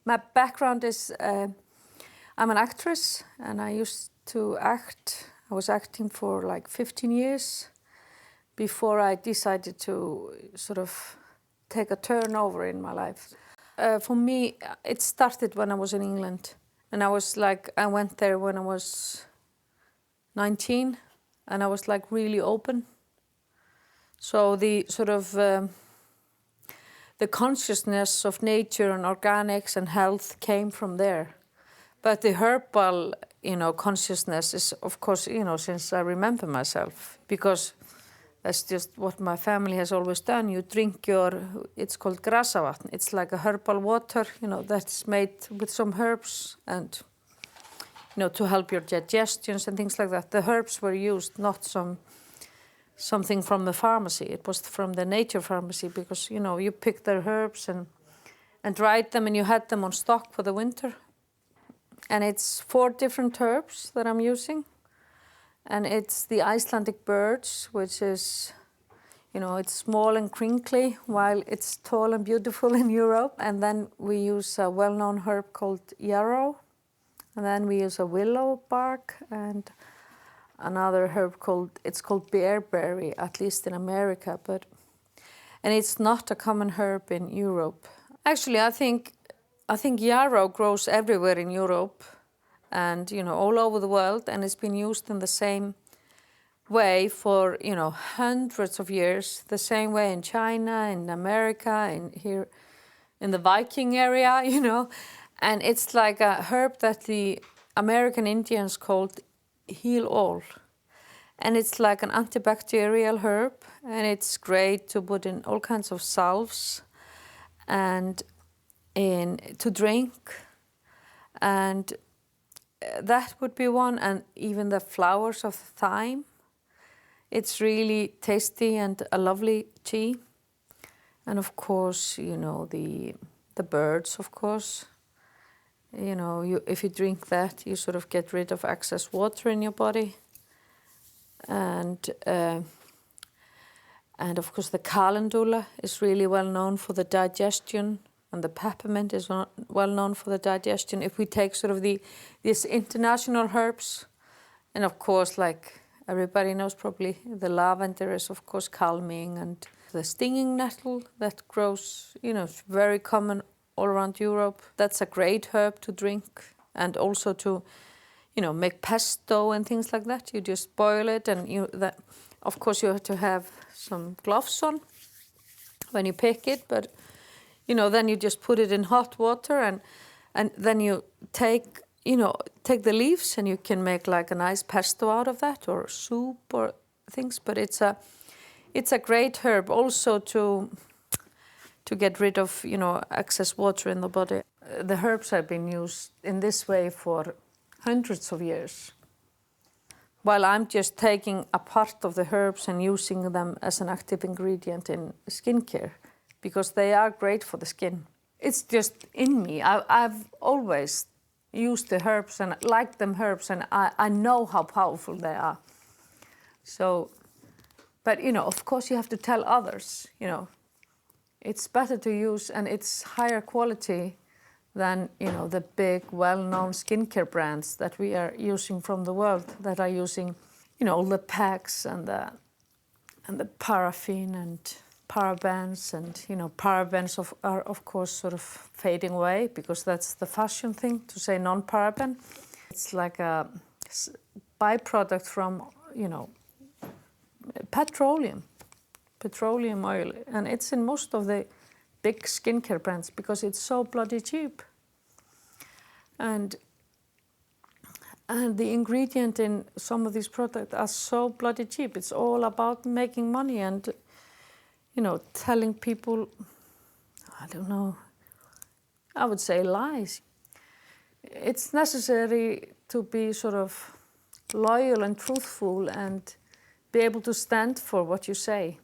My background is I'm an actress, and I used to act. I was acting for like 15 years before I decided to sort of take a turnover in my life. For me, it started when I was in England, and I went there when I was 19, and I was like really open. So the sort of the consciousness of nature and organics and health came from there. But the herbal, consciousness is, of course, since I remember myself, because that's just what my family has always done. You drink it's called grasavatn. It's like a herbal water, that's made with some herbs and, to help your digestions and things like that. The herbs were used, not something from the pharmacy. It was from the nature pharmacy because, you picked their herbs and dried them and you had them on stock for the winter. And it's 4 different herbs that I'm using. And it's the Icelandic birch, which is, it's small and crinkly while it's tall and beautiful in Europe. And then we use a well-known herb called yarrow. And then we use a willow bark and another herb called bearberry, at least in America. And it's not a common herb in Europe. Actually, I think yarrow grows everywhere in Europe and, all over the world, and it's been used in the same way for, hundreds of years, the same way in China, in America, and here in the Viking area, and it's like a herb that the American Indians called heal all. And it's like an antibacterial herb, and it's great to put in all kinds of salves and to drink, and that would be one. And even the flowers of thyme, it's really tasty and a lovely tea. And of course, the birds, of course, if you drink that, you sort of get rid of excess water in your body. And of course the calendula is really well known for the digestion, and the peppermint is well known for the digestion. If we take sort of these international herbs, and of course, like everybody knows probably, the lavender is of course calming, and the stinging nettle that grows, it's very common all around Europe. That's a great herb to drink, and also to, make pesto and things like that. You just boil it, and of course you have to have some gloves on when you pick it, but then you just put it in hot water, and then you take the leaves, and you can make like a nice pesto out of that, or soup or things. But it's a great herb also to get rid of excess water in the body. The herbs have been used in this way for hundreds of years, while I'm just taking a part of the herbs and using them as an active ingredient in skincare, because they are great for the skin. It's just in me. I've always used the herbs and liked them herbs, and I know how powerful they are. So, but of course you have to tell others, it's better to use, and it's higher quality than the big well-known skincare brands that we are using from the world, that are using all the packs and the paraffin and parabens, and parabens are of course sort of fading away, because that's the fashion thing to say non-paraben. It's like a byproduct from petroleum oil, and it's in most of the big skincare brands because it's so bloody cheap. And the ingredient in some of these products are so bloody cheap. It's all about making money and telling people, I don't know, I would say lies. It's necessary to be sort of loyal and truthful and be able to stand for what you say.